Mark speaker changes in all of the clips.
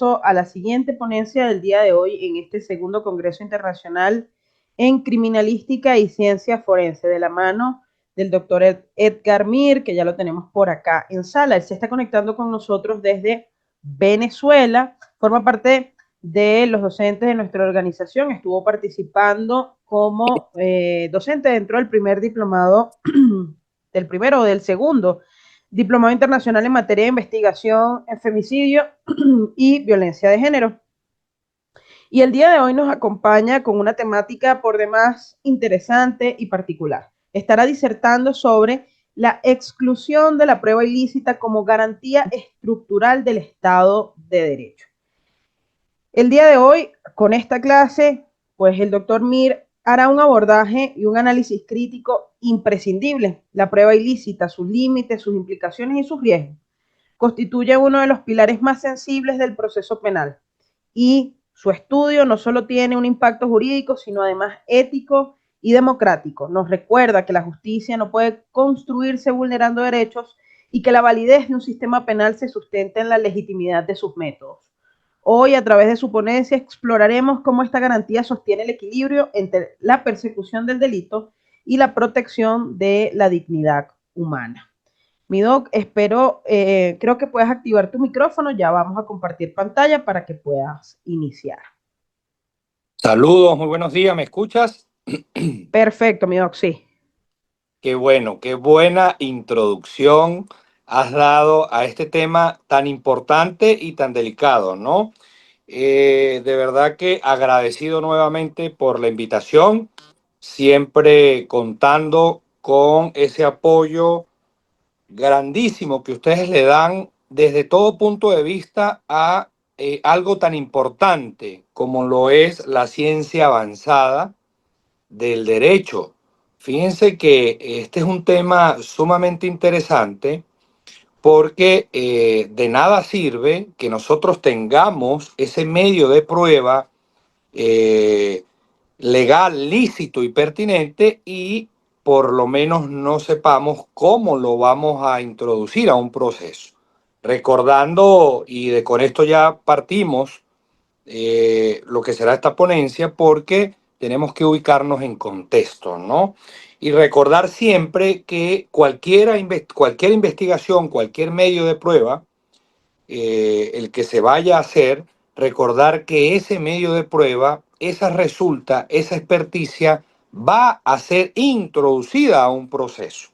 Speaker 1: paso a la siguiente ponencia del día de hoy en este segundo Congreso Internacional en Criminalística y Ciencia Forense, de la mano del doctor Edgar Mir, que ya lo tenemos por acá en sala. Él se está conectando con nosotros desde Venezuela, forma parte de los docentes de nuestra organización, estuvo participando como docente dentro del primer diplomado, del primero o del segundo Diplomado Internacional en Materia de Investigación en Femicidio y Violencia de Género. Y el día de hoy nos acompaña con una temática por demás interesante y particular. Estará disertando sobre la exclusión de la prueba ilícita como garantía estructural del Estado de Derecho. El día de hoy, con esta clase, pues el doctor Mir hará un abordaje y un análisis crítico imprescindible. La prueba ilícita, sus límites, sus implicaciones y sus riesgos constituye uno de los pilares más sensibles del proceso penal. Y su estudio no solo tiene un impacto jurídico, sino además ético y democrático. Nos recuerda que la justicia no puede construirse vulnerando derechos y que la validez de un sistema penal se sustenta en la legitimidad de sus métodos. Hoy, a través de su ponencia, exploraremos cómo esta garantía sostiene el equilibrio entre la persecución del delito y la protección de la dignidad humana. Mi doc, creo que puedes activar tu micrófono, ya vamos a compartir pantalla para que puedas iniciar.
Speaker 2: Saludos, muy buenos días, ¿me escuchas?
Speaker 1: Perfecto, mi doc, sí.
Speaker 2: Qué bueno, qué buena introducción has dado a este tema tan importante y tan delicado, ¿no? De verdad que agradecido nuevamente por la invitación, siempre contando con ese apoyo grandísimo que ustedes le dan desde todo punto de vista a algo tan importante como lo es la ciencia avanzada del derecho. Fíjense que este es un tema sumamente interesante porque de nada sirve que nosotros tengamos ese medio de prueba eh, legal, lícito y pertinente y por lo menos no sepamos cómo lo vamos a introducir a un proceso. Recordando, con esto ya partimos lo que será esta ponencia, porque tenemos que ubicarnos en contexto, ¿no? Y recordar siempre que cualquier investigación, cualquier medio de prueba, el que se vaya a hacer, recordar que ese medio de prueba, esa resulta, esa experticia, va a ser introducida a un proceso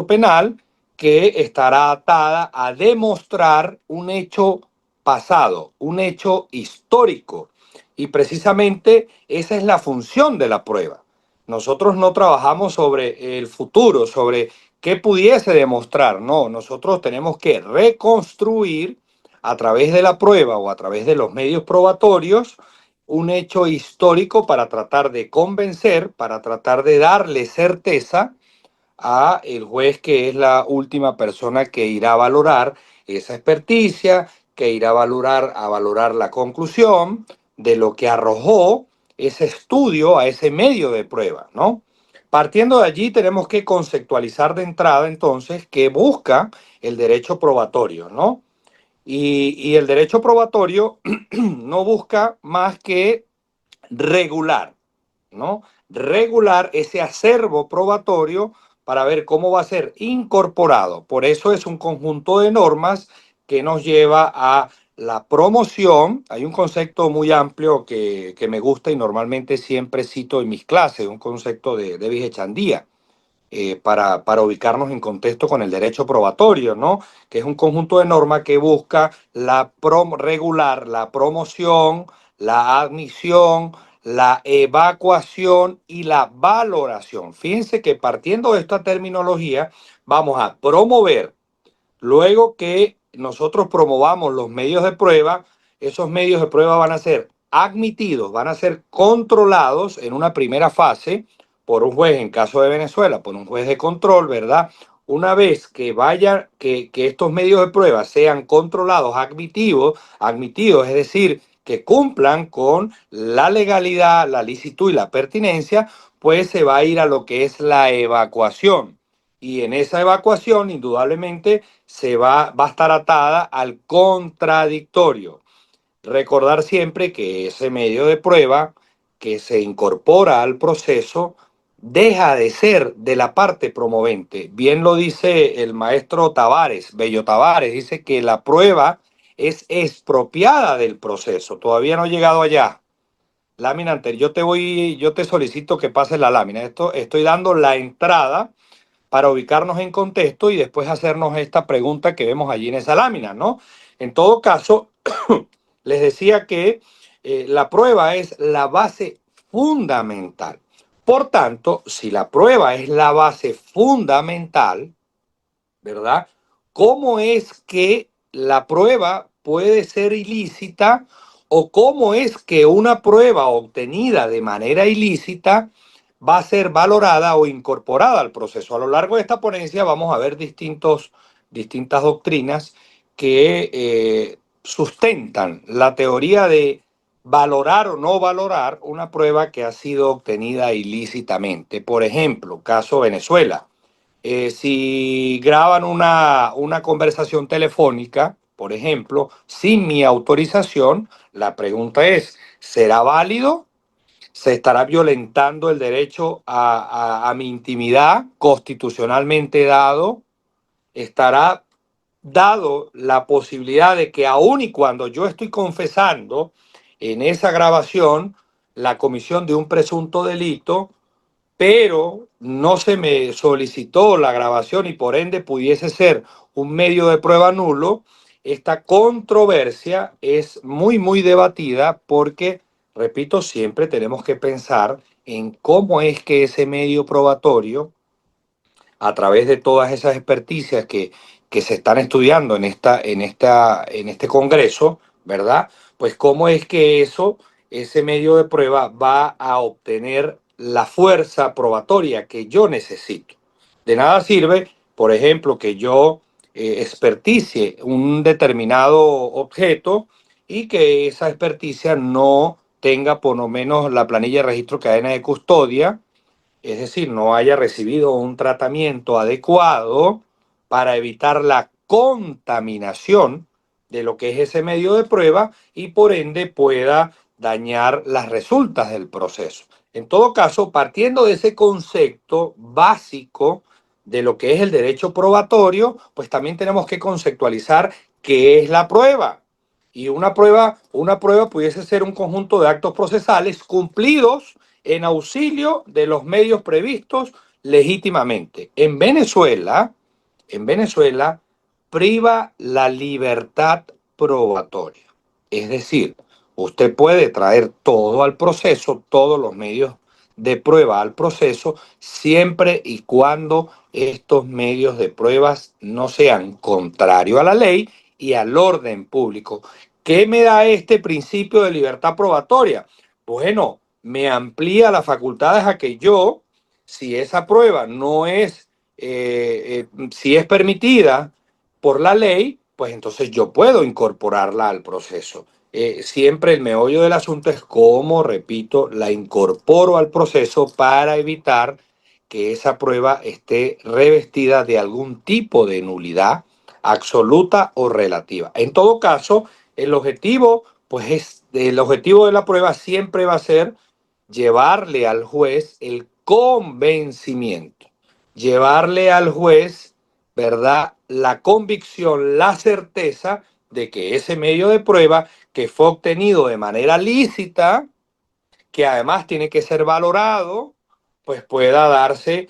Speaker 2: penal que estará atada a demostrar un hecho pasado, un hecho histórico. Y precisamente esa es la función de la prueba. Nosotros no trabajamos sobre el futuro, sobre qué pudiese demostrar. No, nosotros tenemos que reconstruir a través de la prueba o a través de los medios probatorios un hecho histórico para tratar de convencer, para tratar de darle certeza a el juez, que es la última persona que irá a valorar esa experticia, que irá a valorar la conclusión de lo que arrojó ese estudio a ese medio de prueba, ¿no? Partiendo de allí tenemos que conceptualizar de entrada entonces qué busca el derecho probatorio, ¿no? Y el derecho probatorio no busca más que regular, ¿no? Regular ese acervo probatorio para ver cómo va a ser incorporado. Por eso es un conjunto de normas que nos lleva a la promoción. Hay un concepto muy amplio que me gusta y normalmente siempre cito en mis clases, un concepto de David Echandía, para ubicarnos en contexto con el derecho probatorio, ¿no? Que es un conjunto de normas que busca regular la promoción, la admisión, la evacuación y la valoración. Fíjense que partiendo de esta terminología, vamos a promover. Luego que nosotros promovamos los medios de prueba, esos medios de prueba van a ser admitidos, van a ser controlados en una primera fase por un juez, en caso de Venezuela, por un juez de control, ¿verdad? Una vez que estos medios de prueba sean controlados, admitidos, es decir, que cumplan con la legalidad, la licitud y la pertinencia, pues se va a ir a lo que es la evacuación. y en esa evacuación indudablemente va a estar atada al contradictorio. Recordar siempre que ese medio de prueba que se incorpora al proceso deja de ser de la parte promovente. Bien lo dice el maestro Tavares, Bello Tavares, dice que la prueba es expropiada del proceso. Todavía no he llegado allá. Lámina anterior, yo te solicito que pases la lámina. Estoy dando la entrada para ubicarnos en contexto y después hacernos esta pregunta que vemos allí en esa lámina, ¿no? En todo caso, les decía que la prueba es la base fundamental. Por tanto, si la prueba es la base fundamental, ¿verdad? ¿Cómo es que la prueba puede ser ilícita o cómo es que una prueba obtenida de manera ilícita va a ser valorada o incorporada al proceso? A lo largo de esta ponencia vamos a ver distintas doctrinas que sustentan la teoría de valorar o no valorar una prueba que ha sido obtenida ilícitamente. Por ejemplo, caso Venezuela. Si graban una conversación telefónica, por ejemplo, sin mi autorización, la pregunta es, ¿será válido? ¿Se estará violentando el derecho a mi intimidad constitucionalmente dado? ¿Estará dado la posibilidad de que aun y cuando yo estoy confesando en esa grabación la comisión de un presunto delito, pero no se me solicitó la grabación y por ende pudiese ser un medio de prueba nulo? Esta controversia es muy debatida porque, repito, siempre tenemos que pensar en cómo es que ese medio probatorio, a través de todas esas experticias que se están estudiando en este congreso, ¿verdad? Pues cómo es que ese medio de prueba va a obtener la fuerza probatoria que yo necesito. De nada sirve, por ejemplo, que yo experticie un determinado objeto y que esa experticia no tenga por lo menos la planilla de registro cadena de custodia, es decir, no haya recibido un tratamiento adecuado para evitar la contaminación de lo que es ese medio de prueba y por ende pueda dañar las resultas del proceso. En todo caso, partiendo de ese concepto básico de lo que es el derecho probatorio, pues también tenemos que conceptualizar qué es la prueba. Y una prueba pudiese ser un conjunto de actos procesales cumplidos en auxilio de los medios previstos legítimamente. En Venezuela priva la libertad probatoria. Es decir, usted puede traer todo al proceso, todos los medios de prueba al proceso, siempre y cuando estos medios de pruebas no sean contrarios a la ley y al orden público. ¿Qué me da este principio de libertad probatoria? Bueno, me amplía las facultades a que yo, si esa prueba no es, si es permitida por la ley, pues entonces yo puedo incorporarla al proceso. Siempre el meollo del asunto es cómo, repito, la incorporo al proceso para evitar que esa prueba esté revestida de algún tipo de nulidad absoluta o relativa. En todo caso, el objetivo de la prueba siempre va a ser llevarle al juez el convencimiento, llevarle al juez, ¿verdad?, la convicción, la certeza de que ese medio de prueba que fue obtenido de manera lícita, que además tiene que ser valorado, pues pueda darse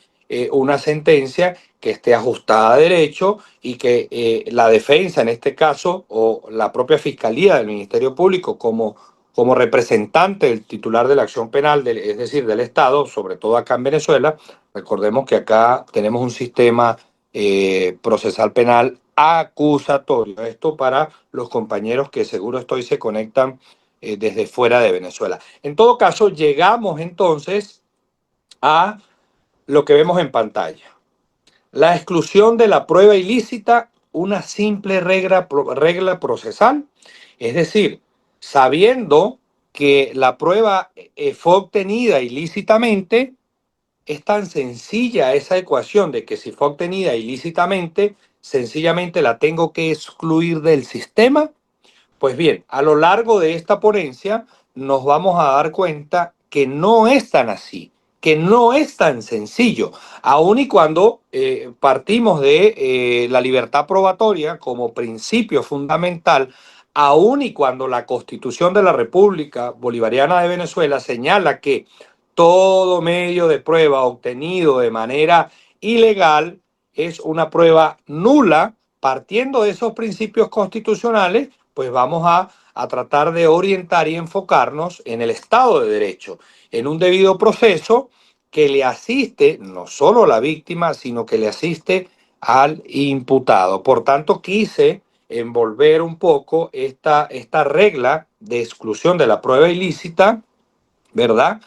Speaker 2: una sentencia que esté ajustada a derecho y que la defensa, en este caso, o la propia Fiscalía del Ministerio Público como representante del titular de la acción penal, es decir, del Estado, sobre todo acá en Venezuela. Recordemos que acá tenemos un sistema procesal penal acusatorio. Esto para los compañeros que seguro estoy se conectan desde fuera de Venezuela. En todo caso, llegamos entonces a lo que vemos en pantalla. La exclusión de la prueba ilícita, una simple regla procesal, es decir, sabiendo que la prueba fue obtenida ilícitamente, es tan sencilla esa ecuación de que si fue obtenida ilícitamente, sencillamente la tengo que excluir del sistema. Pues bien, a lo largo de esta ponencia nos vamos a dar cuenta que no es tan así, que no es tan sencillo, aun y cuando partimos de la libertad probatoria como principio fundamental, aun y cuando la Constitución de la República Bolivariana de Venezuela señala que todo medio de prueba obtenido de manera ilegal es una prueba nula. Partiendo de esos principios constitucionales, pues vamos a tratar de orientar y enfocarnos en el Estado de Derecho, en un debido proceso que le asiste no solo a la víctima, sino que le asiste al imputado. Por tanto, quise envolver un poco esta regla de exclusión de la prueba ilícita, ¿verdad?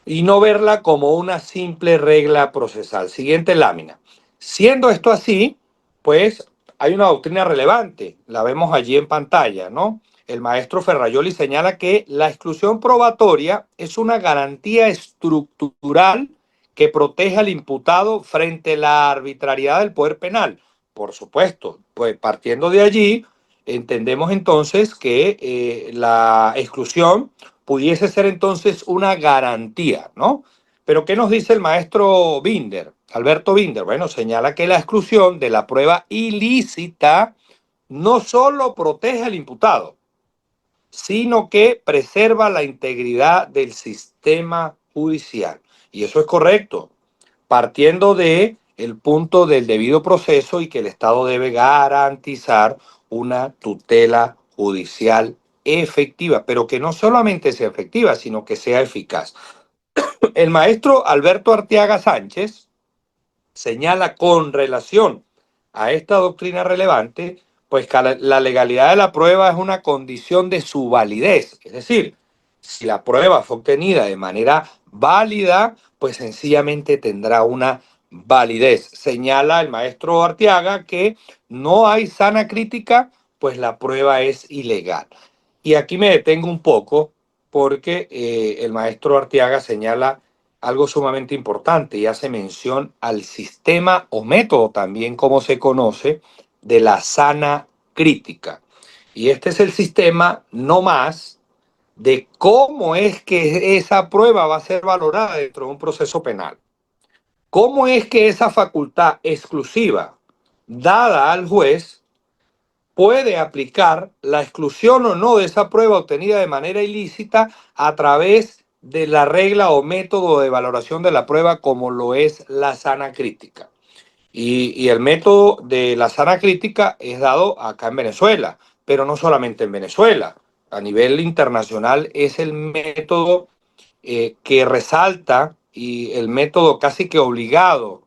Speaker 2: Y no verla como una simple regla procesal. Siguiente lámina. Siendo esto así, pues hay una doctrina relevante, la vemos allí en pantalla, ¿no? El maestro Ferrajoli señala que la exclusión probatoria es una garantía estructural que protege al imputado frente a la arbitrariedad del poder penal. Por supuesto, pues partiendo de allí, entendemos entonces que la exclusión pudiese ser entonces una garantía, ¿no? Pero ¿qué nos dice el maestro Binder, Alberto Binder? Bueno, señala que la exclusión de la prueba ilícita no solo protege al imputado, sino que preserva la integridad del sistema judicial. Y eso es correcto, partiendo de el punto del debido proceso y que el Estado debe garantizar una tutela judicial efectiva, pero que no solamente sea efectiva, sino que sea eficaz. El maestro Alberto Arteaga Sánchez señala con relación a esta doctrina relevante, pues que la legalidad de la prueba es una condición de su validez. Es decir, si la prueba fue obtenida de manera válida, pues sencillamente tendrá una validez. Señala el maestro Arteaga que no hay sana crítica, pues la prueba es ilegal. Y aquí me detengo un poco porque el maestro Arteaga señala algo sumamente importante y hace mención al sistema o método también como se conoce de la sana crítica. Y este es el sistema no más de cómo es que esa prueba va a ser valorada dentro de un proceso penal. ¿Cómo es que esa facultad exclusiva dada al juez puede aplicar la exclusión o no de esa prueba obtenida de manera ilícita a través de la regla o método de valoración de la prueba como lo es la sana crítica? Y el método de la sana crítica es dado acá en Venezuela, pero no solamente en Venezuela. A nivel internacional es el método que resalta y el método casi que obligado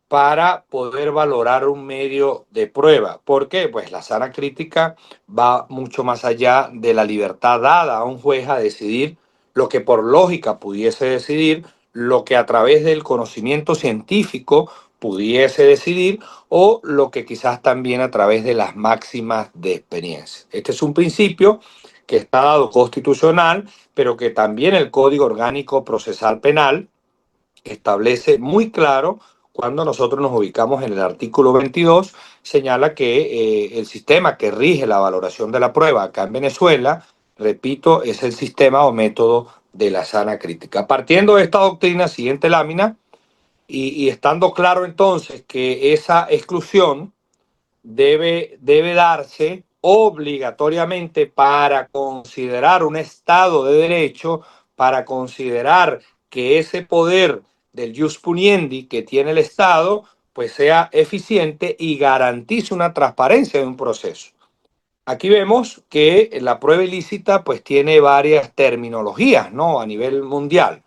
Speaker 2: para poder valorar un medio de prueba. ¿Por qué? Pues la sana crítica va mucho más allá de la libertad dada a un juez a decidir lo que por lógica pudiese decidir, lo que a través del conocimiento científico pudiese decidir o lo que quizás también a través de las máximas de experiencia. Este es un principio que está dado constitucional, pero que también el Código Orgánico Procesal Penal establece muy claro cuando nosotros nos ubicamos en el artículo 22, señala que el sistema que rige la valoración de la prueba acá en Venezuela, repito, es el sistema o método de la sana crítica. Partiendo de esta doctrina, siguiente lámina, y estando claro entonces que esa exclusión debe darse obligatoriamente para considerar un Estado de Derecho, para considerar que ese poder del jus puniendi que tiene el Estado, pues sea eficiente y garantice una transparencia de un proceso. Aquí vemos que la prueba ilícita pues tiene varias terminologías, ¿no? A nivel mundial.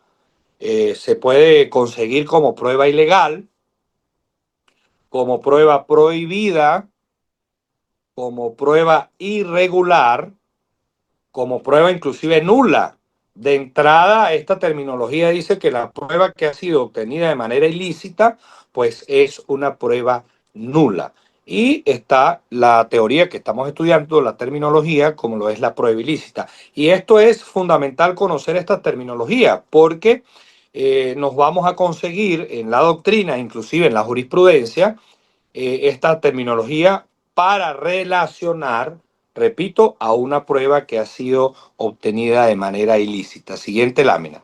Speaker 2: Se puede conseguir como prueba ilegal, como prueba prohibida, como prueba irregular, como prueba inclusive nula. De entrada, esta terminología dice que la prueba que ha sido obtenida de manera ilícita, pues es una prueba nula. Y está la teoría que estamos estudiando, la terminología, como lo es la prueba ilícita. Y esto es fundamental conocer esta terminología, porque nos vamos a conseguir en la doctrina, inclusive en la jurisprudencia, esta terminología para relacionar, repito, a una prueba que ha sido obtenida de manera ilícita. Siguiente lámina.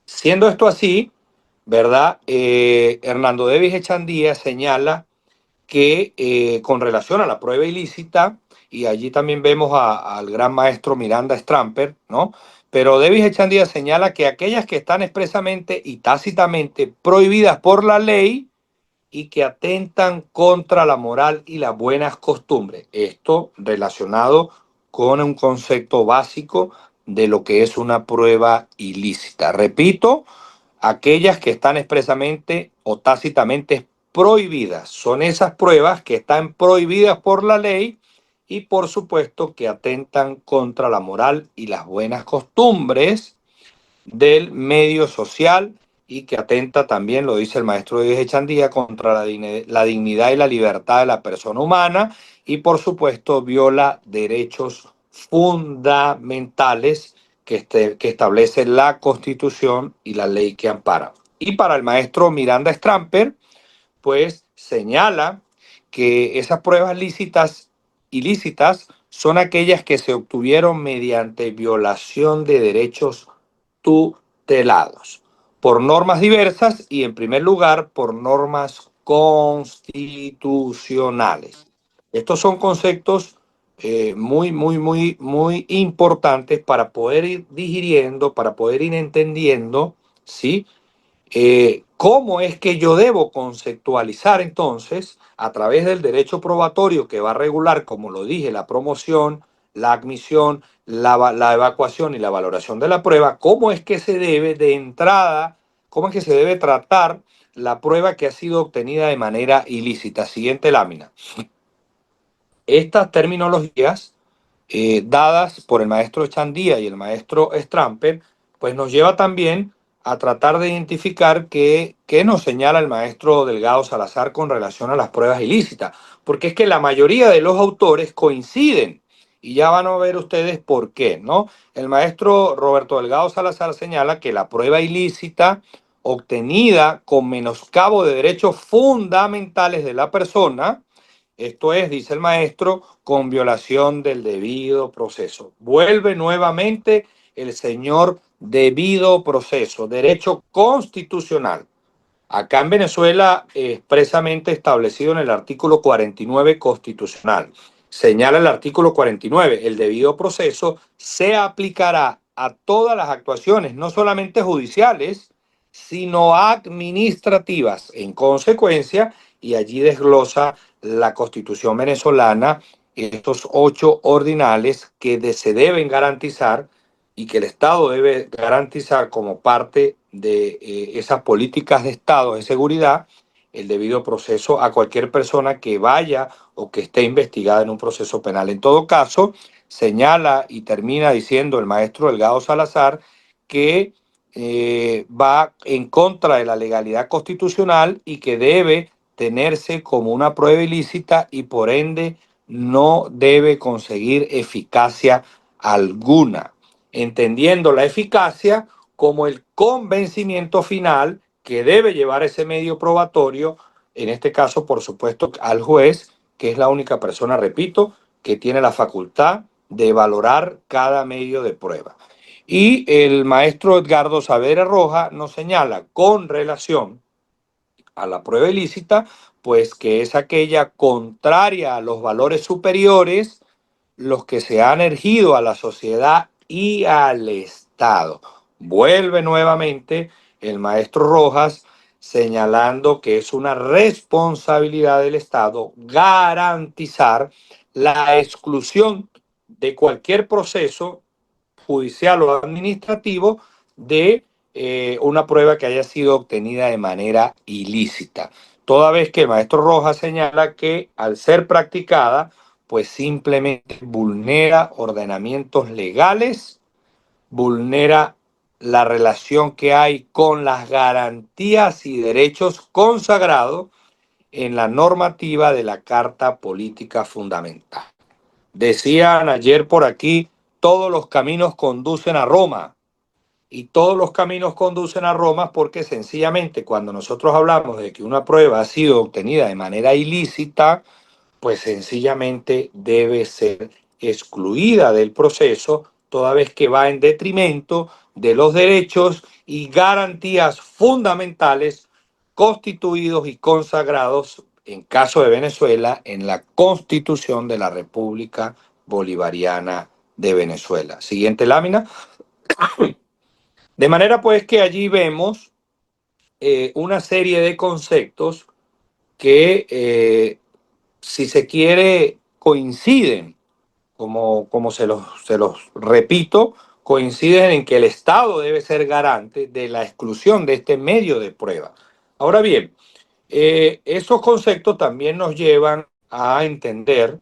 Speaker 2: Siendo esto así, ¿verdad? Hernando Davis Echandía señala que con relación a la prueba ilícita, y allí también vemos al gran maestro Miranda Stramper, ¿no? Pero Davis Echandía señala que aquellas que están expresamente y tácitamente prohibidas por la ley y que atentan contra la moral y las buenas costumbres. Esto relacionado con un concepto básico de lo que es una prueba ilícita. Repito, aquellas que están expresamente o tácitamente prohibidas. Son esas pruebas que están prohibidas por la ley y por supuesto que atentan contra la moral y las buenas costumbres del medio social y que atenta también, lo dice el maestro de Echandía, contra la dignidad y la libertad de la persona humana y por supuesto viola derechos fundamentales que establece la Constitución y la ley que ampara. Y para el maestro Miranda Stramper, pues señala que esas pruebas ilícitas son aquellas que se obtuvieron mediante violación de derechos tutelados por normas diversas y en primer lugar por normas constitucionales. Estos son conceptos muy importantes para poder ir digiriendo, para poder ir entendiendo, ¿sí? ¿Cómo es que yo debo conceptualizar entonces a través del derecho probatorio que va a regular, como lo dije, la promoción, la admisión, la evacuación y la valoración de la prueba? ¿Cómo es que se debe de entrada, cómo es que se debe tratar la prueba que ha sido obtenida de manera ilícita? Siguiente lámina. Estas terminologías dadas por el maestro Chandía y el maestro Stramper, pues nos lleva también a tratar de identificar qué nos señala el maestro Delgado Salazar con relación a las pruebas ilícitas, porque es que la mayoría de los autores coinciden y ya van a ver ustedes por qué, ¿no? El maestro Roberto Delgado Salazar señala que la prueba ilícita obtenida con menoscabo de derechos fundamentales de la persona, esto es, dice el maestro, con violación del debido proceso. Vuelve nuevamente el señor debido proceso, derecho constitucional. Acá en Venezuela, expresamente establecido en el artículo 49 constitucional. Señala el artículo 49, el debido proceso se aplicará a todas las actuaciones, no solamente judiciales, sino administrativas. En consecuencia, y allí desglosa la Constitución venezolana estos 8 ordinales que se deben garantizar y que el Estado debe garantizar como parte de esas políticas de Estado de seguridad, el debido proceso a cualquier persona que vaya o que esté investigada en un proceso penal. En todo caso, señala y termina diciendo el maestro Delgado Salazar que va en contra de la legalidad constitucional y que debe tenerse como una prueba ilícita y por ende no debe conseguir eficacia alguna, entendiendo la eficacia como el convencimiento final que debe llevar ese medio probatorio, en este caso, por supuesto, al juez, que es la única persona, repito, que tiene la facultad de valorar cada medio de prueba. Y el maestro Edgardo Saavedra Roja nos señala con relación a la prueba ilícita, pues que es aquella contraria a los valores superiores, los que se han erigido a la sociedad y al Estado. Vuelve nuevamente el maestro Rojas señalando que es una responsabilidad del Estado garantizar la exclusión de cualquier proceso judicial o administrativo de una prueba que haya sido obtenida de manera ilícita. Toda vez que el maestro Rojas señala que al ser practicada, pues simplemente vulnera ordenamientos legales, vulnera la relación que hay con las garantías y derechos consagrados en la normativa de la Carta Política Fundamental. Decían ayer por aquí, todos los caminos conducen a Roma. y todos los caminos conducen a Roma, porque sencillamente cuando nosotros hablamos de que una prueba ha sido obtenida de manera ilícita, pues sencillamente debe ser excluida del proceso, toda vez que va en detrimento de los derechos y garantías fundamentales constituidos y consagrados, en caso de Venezuela, en la Constitución de la República Bolivariana de Venezuela. Siguiente lámina. De manera pues que allí vemos una serie de conceptos que, si se quiere, coinciden, como se los repito, coinciden en que el Estado debe ser garante de la exclusión de este medio de prueba. Ahora bien, esos conceptos también nos llevan a entender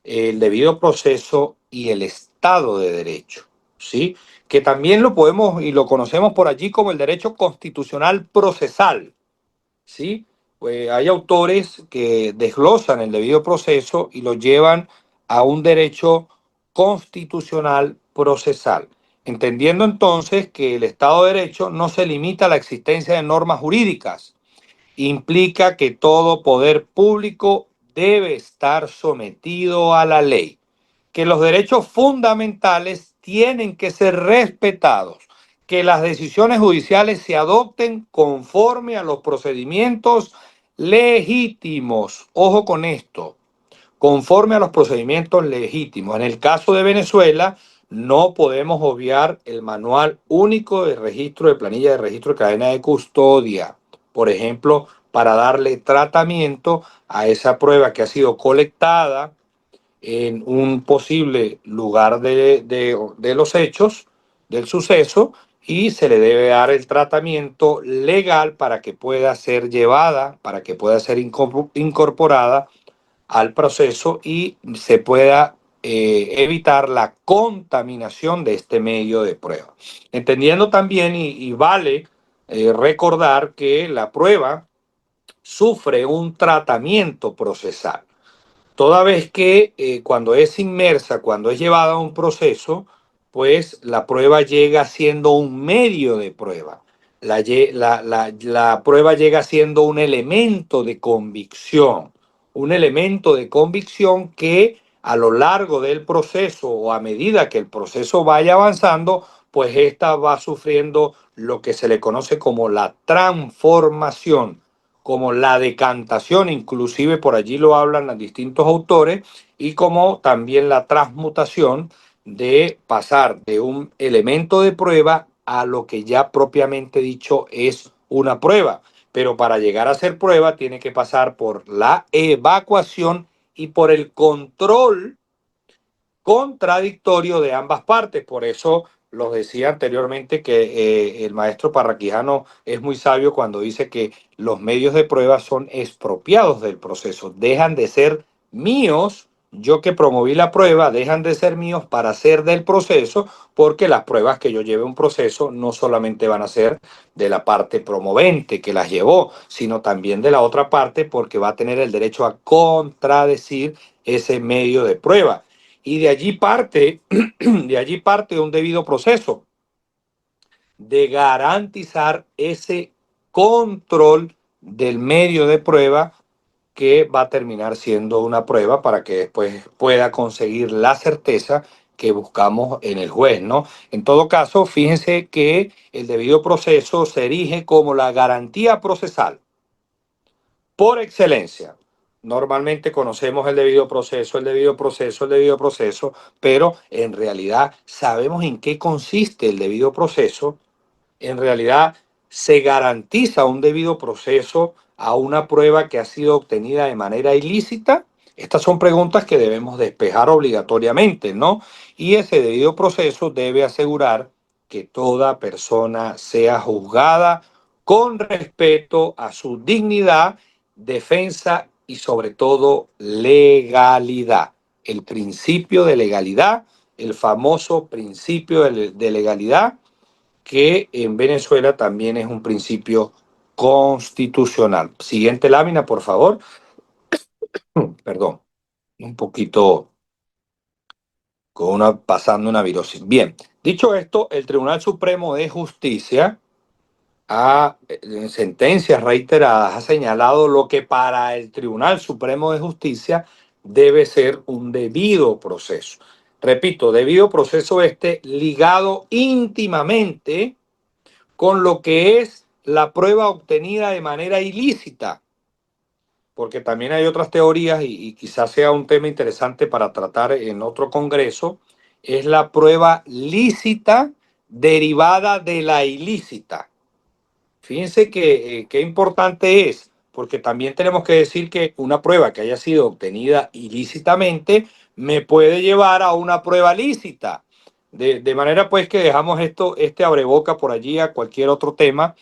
Speaker 2: el debido proceso y el Estado de Derecho, ¿sí? Que también lo podemos y lo conocemos por allí como el derecho constitucional procesal, ¿sí? Pues hay autores que desglosan el debido proceso y lo llevan a un derecho constitucional procesal, entendiendo entonces que el Estado de Derecho no se limita a la existencia de normas jurídicas, implica que todo poder público debe estar sometido a la ley, que los derechos fundamentales tienen que ser respetados, que las decisiones judiciales se adopten conforme a los procedimientos legítimos. Ojo con esto, conforme a los procedimientos legítimos. En el caso de Venezuela, no podemos obviar el Manual Único de Registro de Planilla de Registro de Cadena de Custodia, por ejemplo, para darle tratamiento a esa prueba que ha sido colectada en un posible lugar de los hechos, del suceso, y se le debe dar el tratamiento legal para que pueda ser llevada, para que pueda ser incorporada al proceso y se pueda evitar la contaminación de este medio de prueba. Entendiendo también, y vale recordar que la prueba sufre un tratamiento procesal, toda vez que cuando es inmersa, cuando es llevada a un proceso, pues la prueba llega siendo un medio de prueba. La prueba llega siendo un elemento de convicción que a lo largo del proceso o a medida que el proceso vaya avanzando, pues esta va sufriendo lo que se le conoce como la transformación, como la decantación, inclusive por allí lo hablan los distintos autores, y como también la transmutación de pasar de un elemento de prueba a lo que ya propiamente dicho es una prueba. Pero para llegar a ser prueba tiene que pasar por la evacuación y por el control contradictorio de ambas partes. Por eso los decía anteriormente que el maestro Parraquijano es muy sabio cuando dice que los medios de prueba son expropiados del proceso, dejan de ser míos. Yo que promoví la prueba, dejan de ser míos para ser del proceso, porque las pruebas que yo lleve un proceso no solamente van a ser de la parte promovente que las llevó, sino también de la otra parte, porque va a tener el derecho a contradecir ese medio de prueba. Y de allí parte un debido proceso de garantizar ese control del medio de prueba, que va a terminar siendo una prueba para que después pueda conseguir la certeza que buscamos en el juez, ¿no? En todo caso, fíjense que el debido proceso se erige como la garantía procesal por excelencia. Normalmente conocemos el debido proceso, el debido proceso, el debido proceso, pero en realidad sabemos en qué consiste el debido proceso. En realidad se garantiza un debido proceso a una prueba que ha sido obtenida de manera ilícita. Estas son preguntas que debemos despejar obligatoriamente, ¿no? Y ese debido proceso debe asegurar que toda persona sea juzgada con respeto a su dignidad, defensa y sobre todo legalidad. El principio de legalidad, el famoso principio de legalidad, que en Venezuela también es un principio constitucional. Siguiente lámina, por favor. Perdón, un poquito pasando una virosis. Bien, Dicho esto, el Tribunal Supremo de Justicia en sentencias reiteradas ha señalado lo que para el Tribunal Supremo de Justicia debe ser un debido proceso. Repito, debido proceso este ligado íntimamente con lo que es la prueba obtenida de manera ilícita, porque también hay otras teorías y quizás sea un tema interesante para tratar en otro congreso, es la prueba lícita derivada de la ilícita. Fíjense que qué importante es, porque también tenemos que decir que una prueba que haya sido obtenida ilícitamente me puede llevar a una prueba lícita. De manera pues que dejamos este abreboca por allí a cualquier otro tema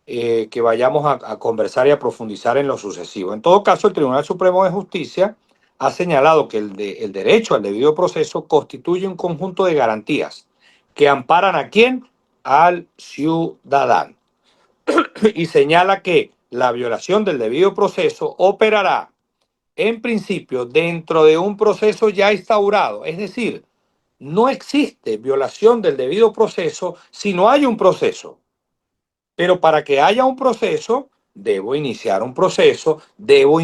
Speaker 2: que vayamos a conversar y a profundizar en lo sucesivo. En todo caso, el Tribunal Supremo de Justicia ha señalado que el derecho al debido proceso constituye un conjunto de garantías que amparan ¿a quién? Al ciudadano. Y señala que la violación del debido proceso operará en principio dentro de un proceso ya instaurado. Es decir, no existe violación del debido proceso si no hay un proceso. Pero para que haya un proceso, debo iniciar un proceso, debo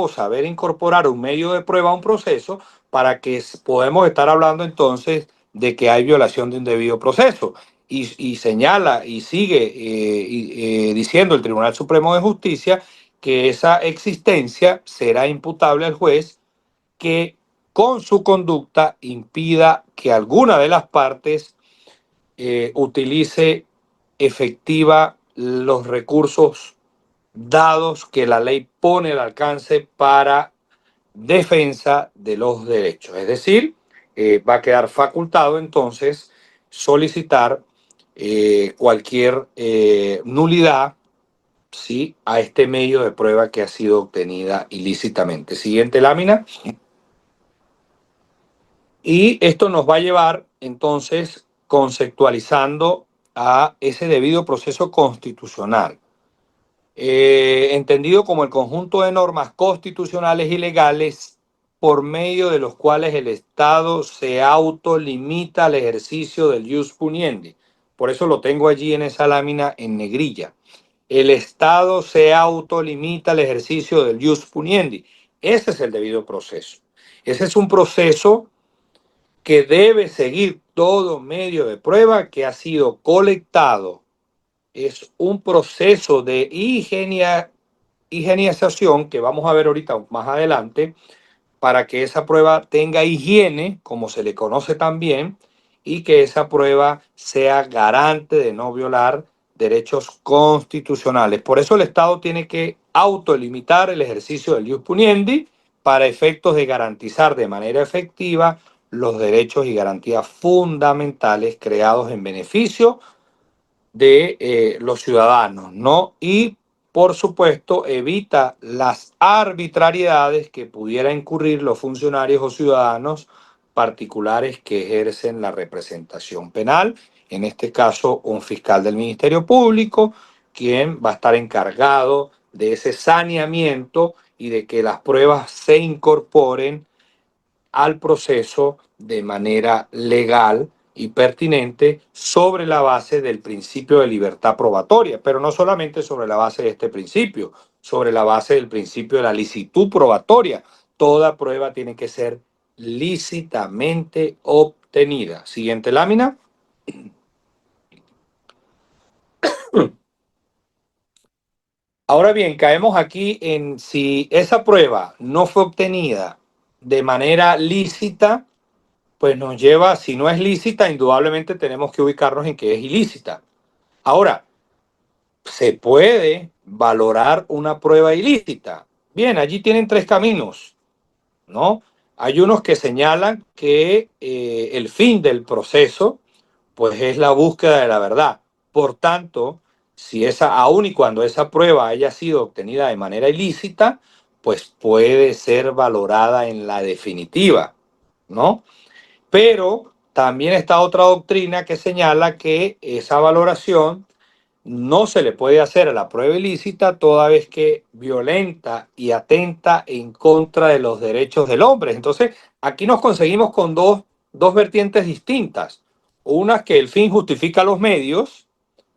Speaker 2: saber incorporar un medio de prueba a un proceso para que podamos estar hablando entonces de que hay violación de un debido proceso. Y señala y sigue diciendo el Tribunal Supremo de Justicia que esa existencia será imputable al juez que con su conducta impida que alguna de las partes utilice efectiva los recursos dados que la ley pone al alcance para defensa de los derechos. Es decir, va a quedar facultado entonces solicitar cualquier nulidad, ¿sí?, a este medio de prueba que ha sido obtenida ilícitamente. Siguiente lámina. Y esto nos va a llevar entonces conceptualizando a ese debido proceso constitucional, entendido como el conjunto de normas constitucionales y legales por medio de los cuales el Estado se autolimita al ejercicio del ius puniendi. Por eso lo tengo allí en esa lámina en negrilla. El Estado se autolimita al ejercicio del ius puniendi. Ese es el debido proceso. Ese es un proceso que debe seguir todo medio de prueba que ha sido colectado. Es un proceso de higienización que vamos a ver ahorita más adelante para que esa prueba tenga higiene, como se le conoce también, y que esa prueba sea garante de no violar derechos constitucionales. Por eso el Estado tiene que autolimitar el ejercicio del ius puniendi para efectos de garantizar de manera efectiva los derechos y garantías fundamentales creados en beneficio de los ciudadanos, ¿no? Y, por supuesto, evita las arbitrariedades que pudiera incurrir los funcionarios o ciudadanos particulares que ejercen la representación penal, en este caso un fiscal del Ministerio Público, quien va a estar encargado de ese saneamiento y de que las pruebas se incorporen al proceso de manera legal y pertinente sobre la base del principio de libertad probatoria, pero no solamente sobre la base de este principio, sobre la base del principio de la licitud probatoria. Toda prueba tiene que ser lícitamente obtenida. Siguiente lámina. Ahora bien, caemos aquí en si esa prueba no fue obtenida de manera lícita, pues nos lleva, si no es lícita, indudablemente tenemos que ubicarnos en que es ilícita. Ahora, ¿se puede valorar una prueba ilícita? Bien, allí tienen tres caminos, ¿no? Hay unos que señalan que el fin del proceso, pues es la búsqueda de la verdad. Por tanto, si esa, aun y cuando esa prueba haya sido obtenida de manera ilícita, pues puede ser valorada en la definitiva, ¿no? Pero también está otra doctrina que señala que esa valoración no se le puede hacer a la prueba ilícita toda vez que violenta y atenta en contra de los derechos del hombre. Entonces, aquí nos conseguimos con dos vertientes distintas. Una, que el fin justifica los medios,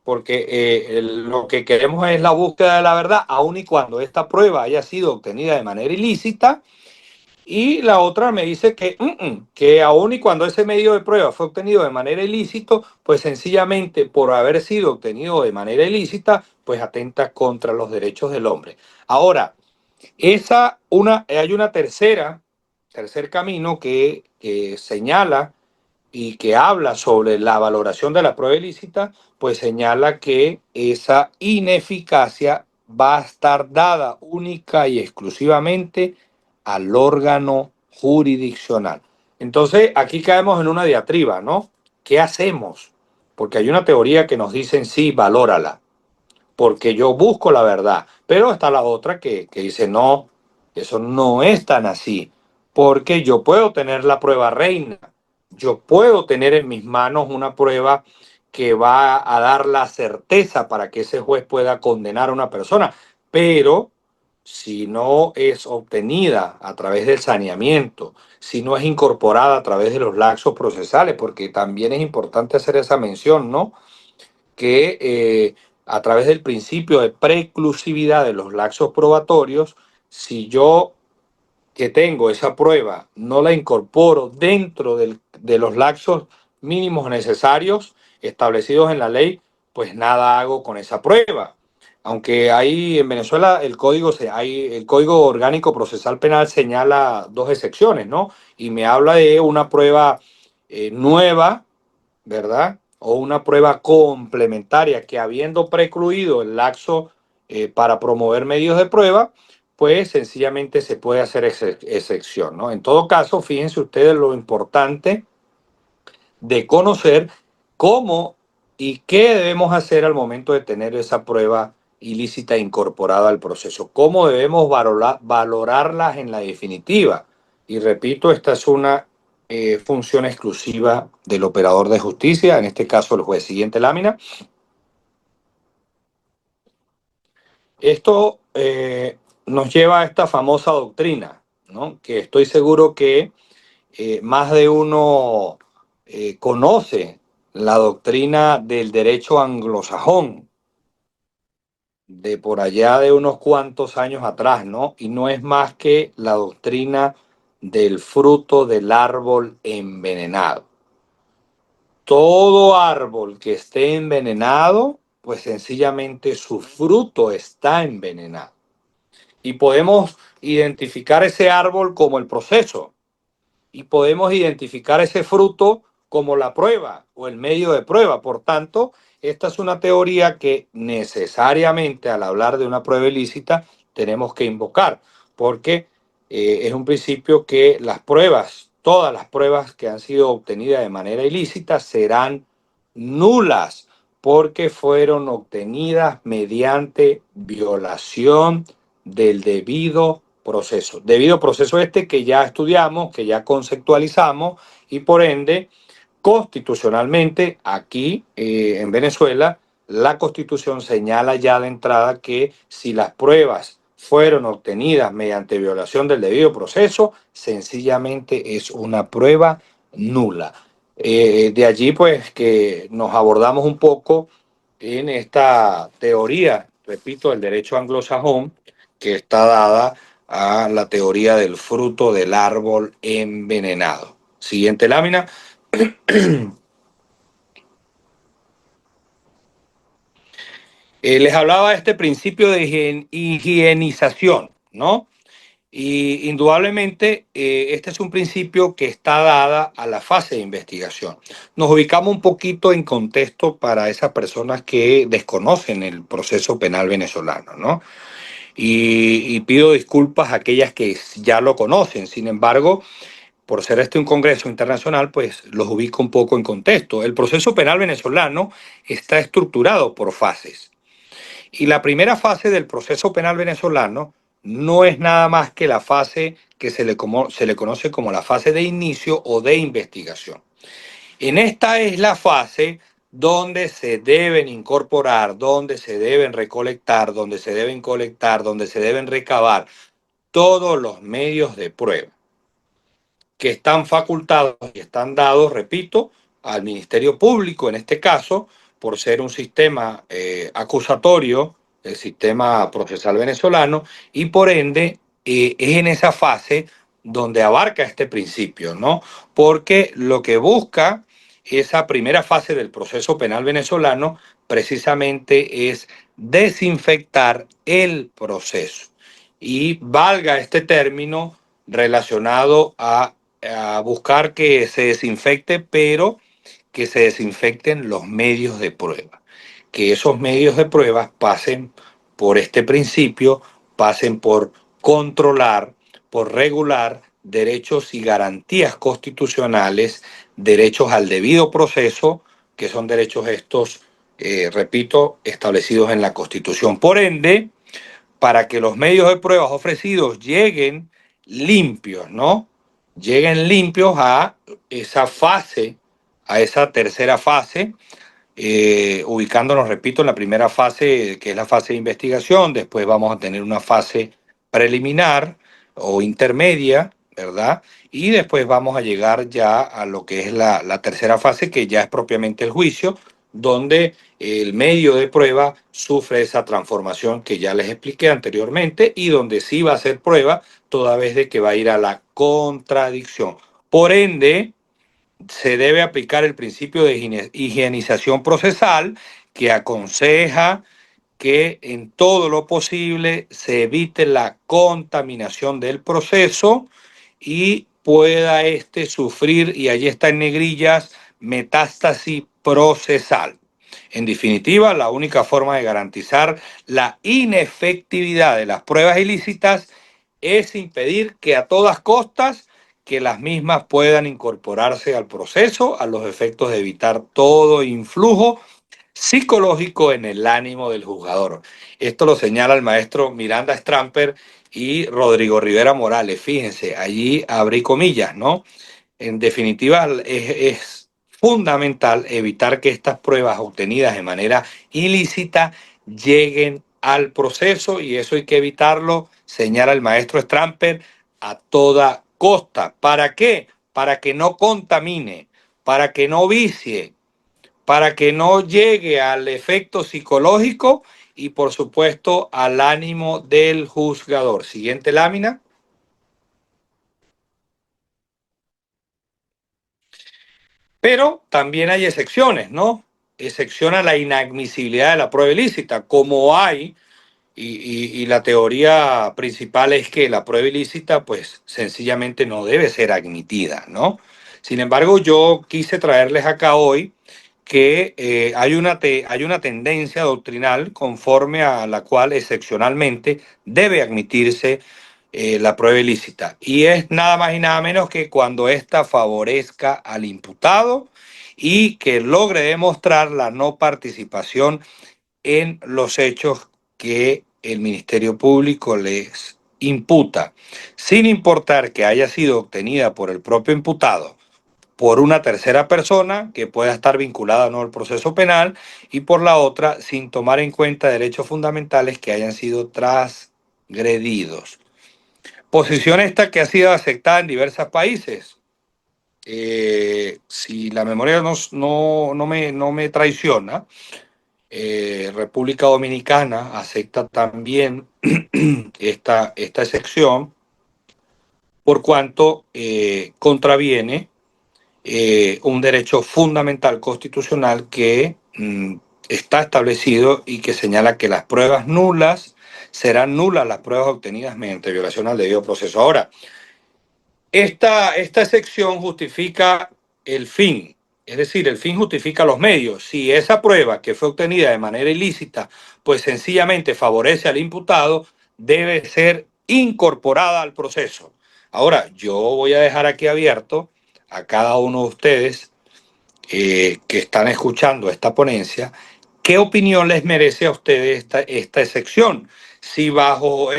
Speaker 2: porque lo que queremos es la búsqueda de la verdad, aun y cuando esta prueba haya sido obtenida de manera ilícita. Y la otra me dice que aun y cuando ese medio de prueba fue obtenido de manera ilícita, pues sencillamente por haber sido obtenido de manera ilícita, pues atenta contra los derechos del hombre. Ahora, hay una tercer camino que señala y que habla sobre la valoración de la prueba ilícita, pues señala que esa ineficacia va a estar dada única y exclusivamente al órgano jurisdiccional. Entonces, aquí caemos en una diatriba, ¿no? ¿Qué hacemos? Porque hay una teoría que nos dicen, sí, valórala, porque yo busco la verdad. Pero está la otra que dice, no, eso no es tan así, porque yo puedo tener la prueba reina, yo puedo tener en mis manos una prueba que va a dar la certeza para que ese juez pueda condenar a una persona, pero si no es obtenida a través del saneamiento, si no es incorporada a través de los lapsos procesales, porque también es importante hacer esa mención, ¿no? Que a través del principio de preclusividad de los lapsos probatorios, si yo que tengo esa prueba no la incorporo dentro de los lapsos mínimos necesarios establecidos en la ley, pues nada hago con esa prueba. Aunque hay en Venezuela el Código Orgánico Procesal Penal señala dos excepciones, ¿no? Y me habla de una prueba nueva, ¿verdad? O una prueba complementaria que habiendo precluido el lapso para promover medios de prueba, pues sencillamente se puede hacer excepción, ¿no? En todo caso, fíjense ustedes lo importante de conocer cómo y qué debemos hacer al momento de tener esa prueba ilícita incorporada al proceso, cómo debemos valorarlas en la definitiva. Y repito, esta es una función exclusiva del operador de justicia, en este caso el juez. Siguiente lámina. Esto nos lleva a esta famosa doctrina, ¿no? Que estoy seguro que más de uno conoce, la doctrina del derecho anglosajón, de por allá de unos cuantos años atrás, ¿no? Y no es más que la doctrina del fruto del árbol envenenado. Todo árbol que esté envenenado, pues sencillamente su fruto está envenenado. Y podemos identificar ese árbol como el proceso. Y podemos identificar ese fruto como la prueba o el medio de prueba. Por tanto, esta es una teoría que necesariamente al hablar de una prueba ilícita tenemos que invocar, porque es un principio que las pruebas, todas las pruebas que han sido obtenidas de manera ilícita serán nulas porque fueron obtenidas mediante violación del debido proceso. Debido proceso este que ya estudiamos, que ya conceptualizamos y por ende, constitucionalmente, aquí en Venezuela, la Constitución señala ya de entrada que si las pruebas fueron obtenidas mediante violación del debido proceso, sencillamente es una prueba nula. De allí pues que nos abordamos un poco en esta teoría, repito, del derecho anglosajón, que está dada a la teoría del fruto del árbol envenenado. Siguiente lámina. Les hablaba de este principio de higienización, ¿no? Y indudablemente este es un principio que está dada a la fase de investigación. Nos ubicamos un poquito en contexto para esas personas que desconocen el proceso penal venezolano, ¿no? Y pido disculpas a aquellas que ya lo conocen. Sin embargo, por ser este un congreso internacional, pues los ubico un poco en contexto. El proceso penal venezolano está estructurado por fases. Y la primera fase del proceso penal venezolano no es nada más que la fase que se le conoce como la fase de inicio o de investigación. En esta es la fase donde se deben incorporar, donde se deben recolectar, donde se deben colectar, donde se deben recabar todos los medios de prueba que están facultados y están dados, repito, al Ministerio Público, en este caso, por ser un sistema acusatorio, el sistema procesal venezolano, y por ende es en esa fase donde abarca este principio, ¿no? Porque lo que busca esa primera fase del proceso penal venezolano precisamente es desinfectar el proceso. Y valga este término relacionado a buscar que se desinfecte, pero que se desinfecten los medios de prueba. Que esos medios de prueba pasen por este principio, pasen por controlar, por regular derechos y garantías constitucionales, derechos al debido proceso, que son derechos estos, repito, establecidos en la Constitución. Por ende, para que los medios de pruebas ofrecidos lleguen limpios, ¿no? Lleguen limpios a esa fase, a esa tercera fase, ubicándonos, repito, en la primera fase, que es la fase de investigación. Después vamos a tener una fase preliminar o intermedia, ¿verdad? Y después vamos a llegar ya a lo que es la tercera fase, que ya es propiamente el juicio, donde el medio de prueba sufre esa transformación que ya les expliqué anteriormente y donde sí va a ser prueba toda vez de que va a ir a la contradicción. Por ende, se debe aplicar el principio de higienización procesal, que aconseja que en todo lo posible se evite la contaminación del proceso y pueda sufrir, y allí está en negrillas, metástasis procesal. En definitiva, la única forma de garantizar la inefectividad de las pruebas ilícitas es impedir que a todas costas que las mismas puedan incorporarse al proceso a los efectos de evitar todo influjo psicológico en el ánimo del juzgador. Esto lo señala el maestro Miranda Stramper y Rodrigo Rivera Morales. Fíjense, allí abrí comillas, ¿no? En definitiva, es fundamental evitar que estas pruebas obtenidas de manera ilícita lleguen al proceso, y eso hay que evitarlo, señala el maestro Stramper, a toda costa. ¿Para qué? Para que no contamine, para que no vicie, para que no llegue al efecto psicológico y, por supuesto, al ánimo del juzgador. Siguiente lámina. Pero también hay excepciones, ¿no? Excepción a la inadmisibilidad de la prueba ilícita, como hay, y la teoría principal es que la prueba ilícita, pues sencillamente no debe ser admitida, ¿no? Sin embargo, yo quise traerles acá hoy que hay una tendencia doctrinal conforme a la cual excepcionalmente debe admitirse la prueba ilícita. Y es nada más y nada menos que cuando ésta favorezca al imputado y que logre demostrar la no participación en los hechos que el Ministerio Público les imputa, sin importar que haya sido obtenida por el propio imputado, por una tercera persona que pueda estar vinculada o no al proceso penal, y por la otra, sin tomar en cuenta derechos fundamentales que hayan sido transgredidos. Posición esta que ha sido aceptada en diversos países. Si la memoria no me traiciona, República Dominicana acepta también esta excepción, por cuanto contraviene un derecho fundamental constitucional que está establecido y que señala que las pruebas nulas serán nulas las pruebas obtenidas mediante violación al debido proceso. Ahora, esta excepción justifica el fin, es decir, el fin justifica los medios. Si esa prueba que fue obtenida de manera ilícita, pues sencillamente favorece al imputado, debe ser incorporada al proceso. Ahora, yo voy a dejar aquí abierto a cada uno de ustedes que están escuchando esta ponencia, ¿qué opinión les merece a ustedes esta excepción? Si bajo,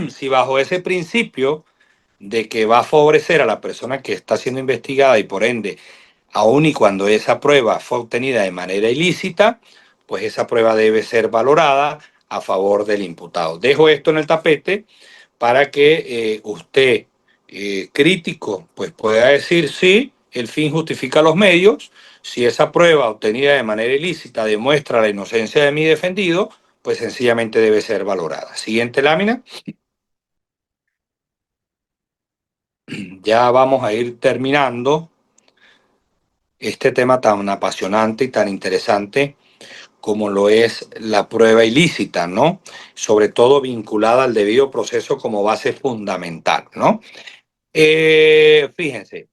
Speaker 2: si bajo ese principio de que va a favorecer a la persona que está siendo investigada y por ende, aun y cuando esa prueba fue obtenida de manera ilícita, pues esa prueba debe ser valorada a favor del imputado. Dejo esto en el tapete para que usted, crítico, pues pueda decir sí, el fin justifica los medios. Si esa prueba obtenida de manera ilícita demuestra la inocencia de mi defendido, pues sencillamente debe ser valorada. Siguiente lámina. Ya vamos a ir terminando este tema tan apasionante y tan interesante como lo es la prueba ilícita, ¿no? Sobre todo vinculada al debido proceso como base fundamental, ¿no? Fíjense,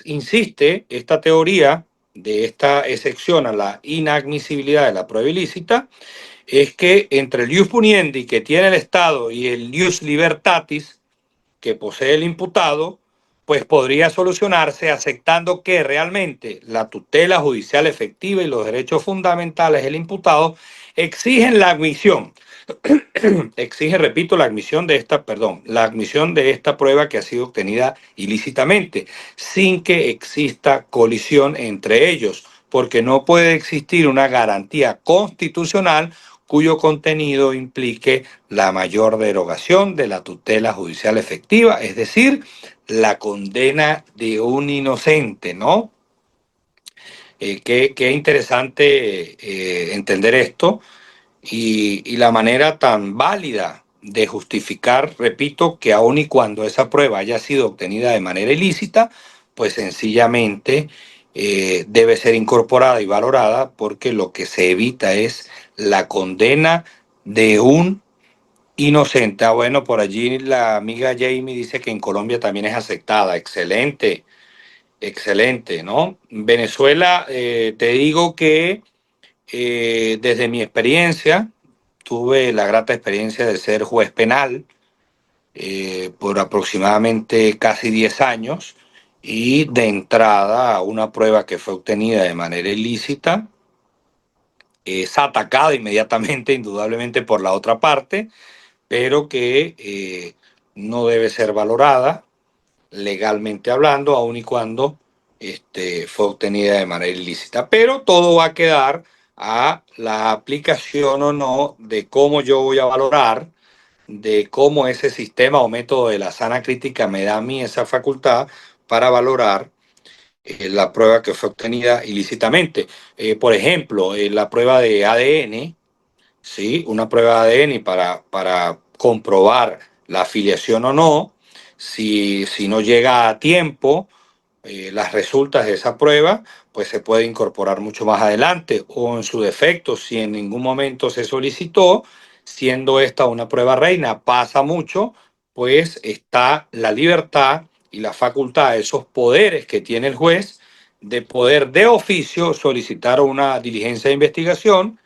Speaker 2: insiste esta teoría de esta excepción a la inadmisibilidad de la prueba ilícita, es que entre el ius puniendi que tiene el Estado y el ius libertatis que posee el imputado, pues podría solucionarse aceptando que realmente la tutela judicial efectiva y los derechos fundamentales del imputado exigen la admisión, exige, repito, la admisión de esta prueba que ha sido obtenida ilícitamente, sin que exista colisión entre ellos, porque no puede existir una garantía constitucional cuyo contenido implique la mayor derogación de la tutela judicial efectiva, es decir, la condena de un inocente, ¿no? Qué interesante entender esto y la manera tan válida de justificar, repito, que aun y cuando esa prueba haya sido obtenida de manera ilícita, pues sencillamente debe ser incorporada y valorada porque lo que se evita es la condena de un inocente. Ah, bueno, por allí la amiga Jamie dice que en Colombia también es aceptada. Excelente, excelente, ¿no? Venezuela, te digo que desde mi experiencia, tuve la grata experiencia de ser juez penal por aproximadamente casi 10 años y de entrada a una prueba que fue obtenida de manera ilícita, es atacada inmediatamente, indudablemente, por la otra parte, pero que no debe ser valorada legalmente hablando, aun y cuando fue obtenida de manera ilícita. Pero todo va a quedar a la aplicación o no de cómo yo voy a valorar, de cómo ese sistema o método de la sana crítica me da a mí esa facultad para valorar la prueba que fue obtenida ilícitamente. Por ejemplo, la prueba de ADN, ¿sí? Una prueba de ADN para comprobar la afiliación o no, si no llega a tiempo las resultas de esa prueba, pues se puede incorporar mucho más adelante o en su defecto, si en ningún momento se solicitó, siendo esta una prueba reina, pasa mucho, pues está la libertad y la facultad, esos poderes que tiene el juez de poder de oficio solicitar una diligencia de investigación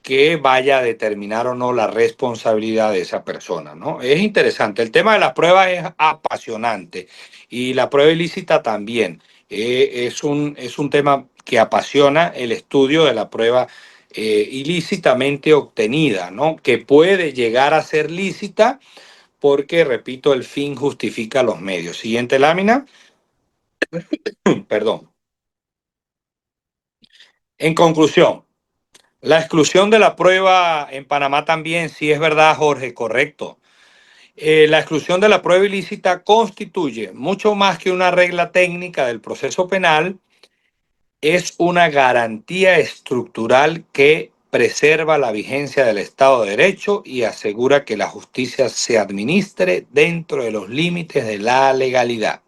Speaker 2: que vaya a determinar o no la responsabilidad de esa persona, ¿no? Es interesante. El tema de las pruebas es apasionante y la prueba ilícita también. Es un tema que apasiona el estudio de la prueba ilícitamente obtenida, ¿no? Que puede llegar a ser lícita porque, repito, el fin justifica los medios. Siguiente lámina. Perdón. En conclusión, la exclusión de la prueba en Panamá también, sí es verdad, Jorge, correcto. La exclusión de la prueba ilícita constituye mucho más que una regla técnica del proceso penal, es una garantía estructural que preserva la vigencia del Estado de Derecho y asegura que la justicia se administre dentro de los límites de la legalidad.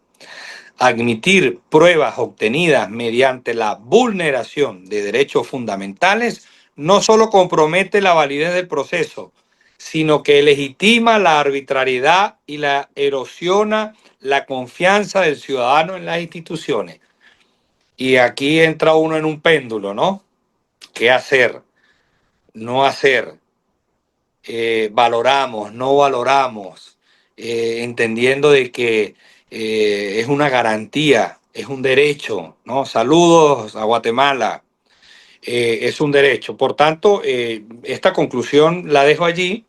Speaker 2: Admitir pruebas obtenidas mediante la vulneración de derechos fundamentales no solo compromete la validez del proceso, sino que legitima la arbitrariedad y la erosiona la confianza del ciudadano en las instituciones. Y aquí entra uno en un péndulo, ¿no? ¿Qué hacer? No hacer. Valoramos, no valoramos, entendiendo de que es una garantía, es un derecho, ¿no? Saludos a Guatemala, es un derecho. Por tanto, esta conclusión la dejo allí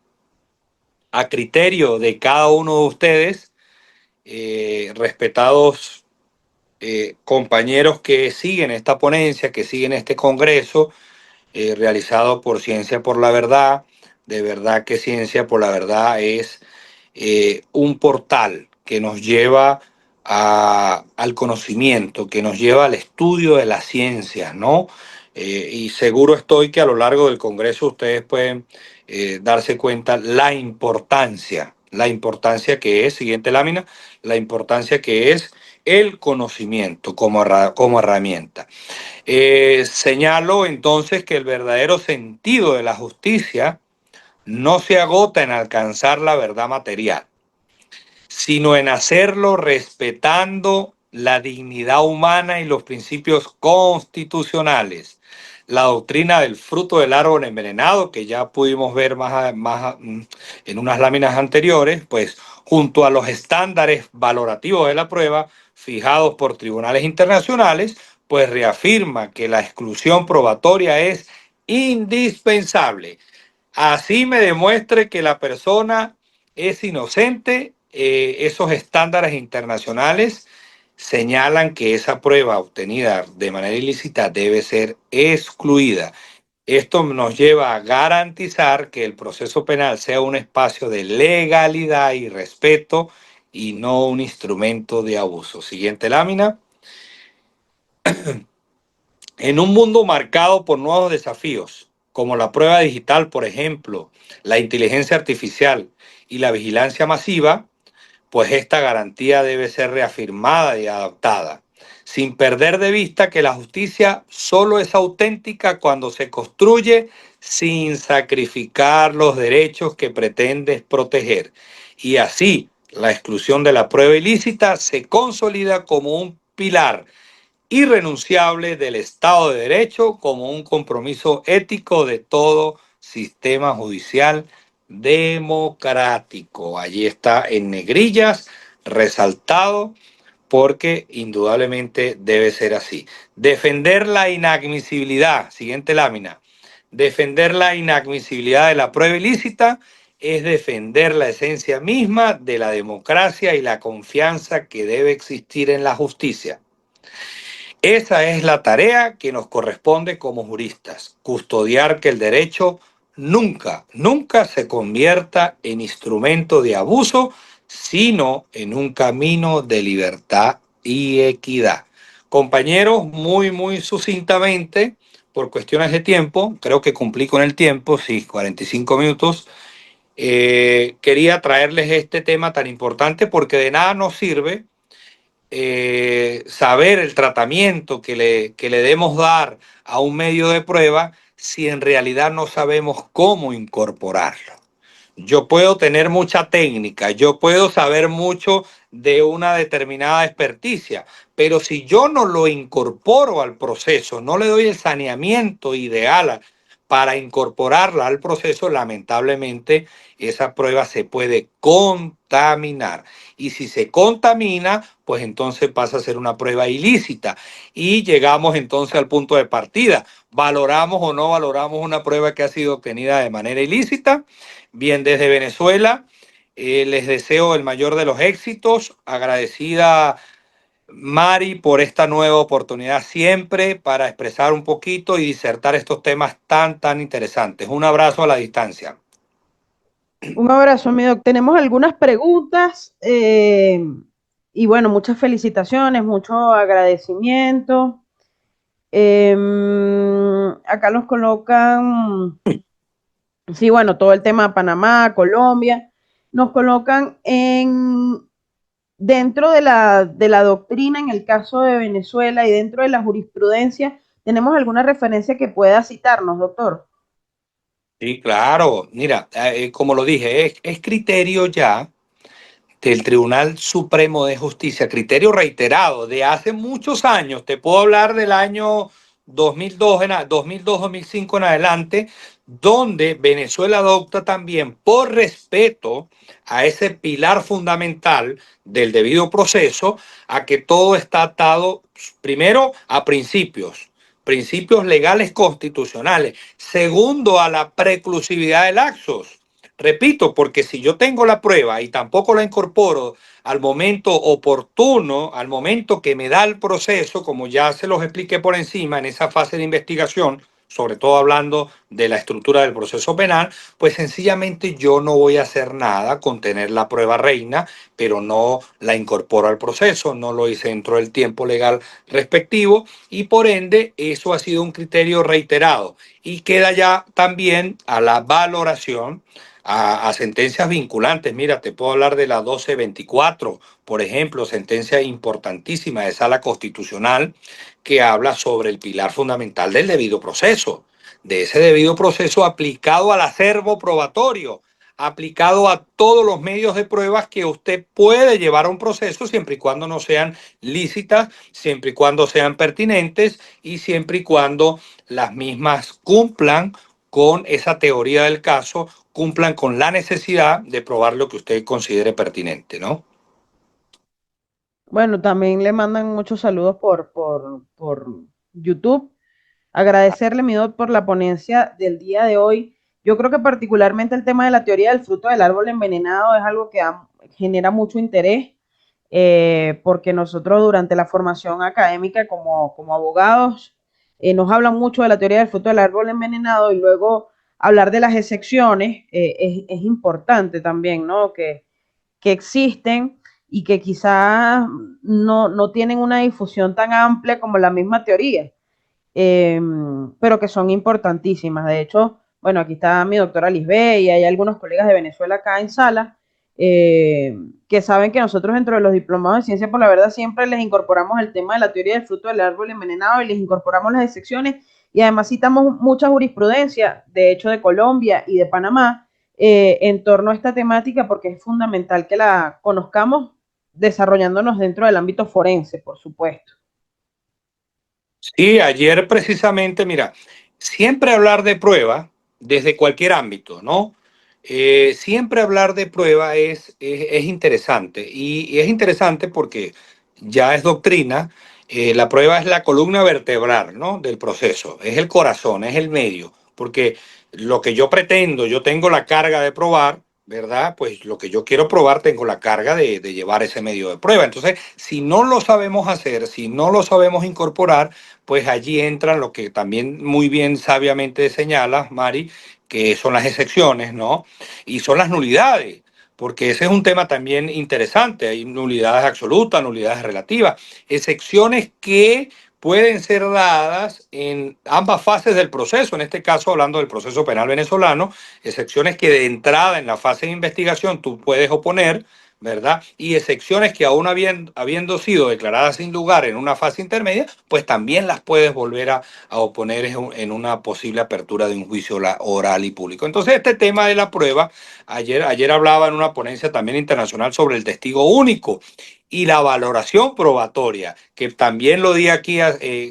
Speaker 2: a criterio de cada uno de ustedes, respetados compañeros que siguen esta ponencia, que siguen este congreso, realizado por Ciencia por la Verdad. De verdad que Ciencia por la Verdad es un portal que nos lleva al conocimiento, que nos lleva al estudio de las ciencias, ¿no? Y seguro estoy que a lo largo del Congreso ustedes pueden darse cuenta la importancia que es, siguiente lámina, la importancia que es el conocimiento como herramienta. Señalo entonces que el verdadero sentido de la justicia no se agota en alcanzar la verdad material, sino en hacerlo respetando la dignidad humana y los principios constitucionales. La doctrina del fruto del árbol envenenado, que ya pudimos ver en unas láminas anteriores, pues junto a los estándares valorativos de la prueba fijados por tribunales internacionales, pues reafirma que la exclusión probatoria es indispensable. Así me demuestre que la persona es inocente. Esos estándares internacionales señalan que esa prueba obtenida de manera ilícita debe ser excluida. Esto nos lleva a garantizar que el proceso penal sea un espacio de legalidad y respeto y no un instrumento de abuso. Siguiente lámina. En un mundo marcado por nuevos desafíos, como la prueba digital, por ejemplo, la inteligencia artificial y la vigilancia masiva, pues esta garantía debe ser reafirmada y adaptada, sin perder de vista que la justicia solo es auténtica cuando se construye sin sacrificar los derechos que pretendes proteger. Y así, la exclusión de la prueba ilícita se consolida como un pilar irrenunciable del Estado de Derecho, como un compromiso ético de todo sistema judicial democrático. Allí está en negrillas, resaltado, porque indudablemente debe ser así. Defender la inadmisibilidad, siguiente lámina, defender la inadmisibilidad de la prueba ilícita es defender la esencia misma de la democracia y la confianza que debe existir en la justicia. Esa es la tarea que nos corresponde como juristas, custodiar que el derecho nunca se convierta en instrumento de abuso, sino en un camino de libertad y equidad. Compañeros, muy sucintamente, por cuestiones de tiempo, creo que cumplí con el tiempo, sí, 45 minutos, quería traerles este tema tan importante porque de nada nos sirve saber el tratamiento que le debemos dar a un medio de prueba si en realidad no sabemos cómo incorporarlo. Yo puedo tener mucha técnica, yo puedo saber mucho de una determinada experticia, pero si yo no lo incorporo al proceso, no le doy el saneamiento ideal para incorporarla al proceso, lamentablemente esa prueba se puede contaminar. Y si se contamina, pues entonces pasa a ser una prueba ilícita. Y llegamos entonces al punto de partida. ¿Valoramos o no valoramos una prueba que ha sido obtenida de manera ilícita? Bien, desde Venezuela les deseo el mayor de los éxitos. Agradecida Mari por esta nueva oportunidad siempre para expresar un poquito y disertar estos temas tan interesantes. Un abrazo a la distancia.
Speaker 1: Un abrazo, mi doc. Tenemos algunas preguntas y bueno, muchas felicitaciones, mucho agradecimiento. Acá nos colocan, sí, bueno, todo el tema de Panamá, Colombia, nos colocan dentro de la doctrina en el caso de Venezuela y dentro de la jurisprudencia. ¿Tenemos alguna referencia que pueda citarnos, doctor?
Speaker 2: Sí, claro. Mira, como lo dije, es criterio ya del Tribunal Supremo de Justicia, criterio reiterado de hace muchos años. Te puedo hablar del año 2002, 2005 en adelante, donde Venezuela adopta también, por respeto a ese pilar fundamental del debido proceso, a que todo está atado primero a principios legales constitucionales, segundo a la preclusividad del actos. Repito, porque si yo tengo la prueba y tampoco la incorporo al momento oportuno, al momento que me da el proceso, como ya se los expliqué por encima en esa fase de investigación, sobre todo hablando de la estructura del proceso penal, pues sencillamente yo no voy a hacer nada con tener la prueba reina, pero no la incorporo al proceso, no lo hice dentro del tiempo legal respectivo y por ende eso ha sido un criterio reiterado y queda ya también a la valoración a sentencias vinculantes. Mira, te puedo hablar de la 1224, por ejemplo, sentencia importantísima de Sala Constitucional que habla sobre el pilar fundamental del debido proceso, de ese debido proceso aplicado al acervo probatorio, aplicado a todos los medios de pruebas que usted puede llevar a un proceso siempre y cuando no sean lícitas, siempre y cuando sean pertinentes y siempre y cuando las mismas cumplan con esa teoría del caso, cumplan con la necesidad de probar lo que usted considere pertinente, ¿no?
Speaker 1: Bueno, también le mandan muchos saludos por YouTube. Agradecerle, mi doc, por la ponencia del día de hoy. Yo creo que particularmente el tema de la teoría del fruto del árbol envenenado es algo que genera mucho interés, porque nosotros durante la formación académica como abogados nos hablan mucho de la teoría del fruto del árbol envenenado y luego hablar de las excepciones es importante también, ¿no? Que existen y que quizás no tienen una difusión tan amplia como la misma teoría, eh, pero que son importantísimas. De hecho, bueno, aquí está mi doctora Lisbeth y hay algunos colegas de Venezuela acá en sala, que saben que nosotros dentro de los diplomados de ciencia por la verdad siempre les incorporamos el tema de la teoría del fruto del árbol envenenado y les incorporamos las excepciones y además citamos mucha jurisprudencia, de hecho de Colombia y de Panamá, en torno a esta temática porque es fundamental que la conozcamos desarrollándonos dentro del ámbito forense, por supuesto.
Speaker 2: Sí, ayer precisamente, mira, siempre hablar de prueba desde cualquier ámbito, ¿no? Siempre hablar de prueba es interesante y es interesante porque ya es doctrina, la prueba es la columna vertebral, ¿no? Del proceso, es el corazón, es el medio, porque lo que yo pretendo, yo tengo la carga de probar, ¿verdad? Pues lo que yo quiero probar, tengo la carga de llevar ese medio de prueba. Entonces, si no lo sabemos hacer, si no lo sabemos incorporar, pues allí entran lo que también muy bien sabiamente señalas, Mari, que son las excepciones, ¿no? Y son las nulidades, porque ese es un tema también interesante. Hay nulidades absolutas, nulidades relativas, excepciones que pueden ser dadas en ambas fases del proceso, en este caso hablando del proceso penal venezolano, excepciones que de entrada en la fase de investigación tú puedes oponer, ¿verdad? Y excepciones que aún habiendo sido declaradas sin lugar en una fase intermedia, pues también las puedes volver a oponer en una posible apertura de un juicio oral y público. Entonces, este tema de la prueba, ayer hablaba en una ponencia también internacional sobre el testigo único y la valoración probatoria, que también lo di aquí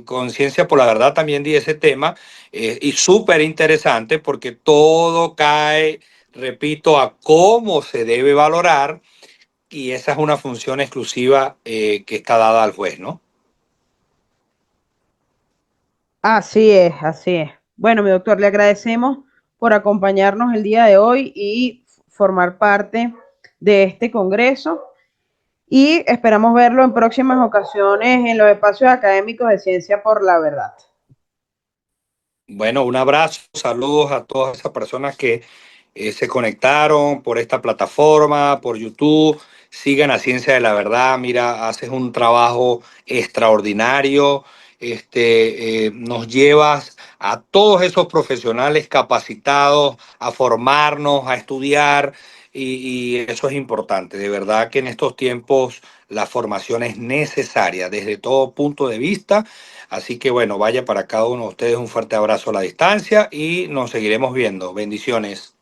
Speaker 2: con Ciencia por la Verdad, también di ese tema, y súper interesante porque todo cae, repito, a cómo se debe valorar y esa es una función exclusiva que está dada al juez, ¿no?
Speaker 1: Así es, así es. Bueno, mi doctor, le agradecemos por acompañarnos el día de hoy y formar parte de este congreso y esperamos verlo en próximas ocasiones en los espacios académicos de Ciencia por la Verdad.
Speaker 2: Bueno, un abrazo, saludos a todas esas personas que se conectaron por esta plataforma, por YouTube. Sigan a Ciencia de la Verdad. Mira, haces un trabajo extraordinario. Nos llevas a todos esos profesionales capacitados a formarnos, a estudiar, y eso es importante. De verdad que en estos tiempos la formación es necesaria desde todo punto de vista. Así que bueno, vaya para cada uno de ustedes un fuerte abrazo a la distancia y nos seguiremos viendo. Bendiciones.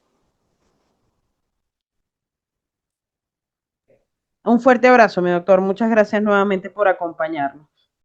Speaker 1: Un fuerte abrazo, mi doctor. Muchas gracias nuevamente por acompañarnos.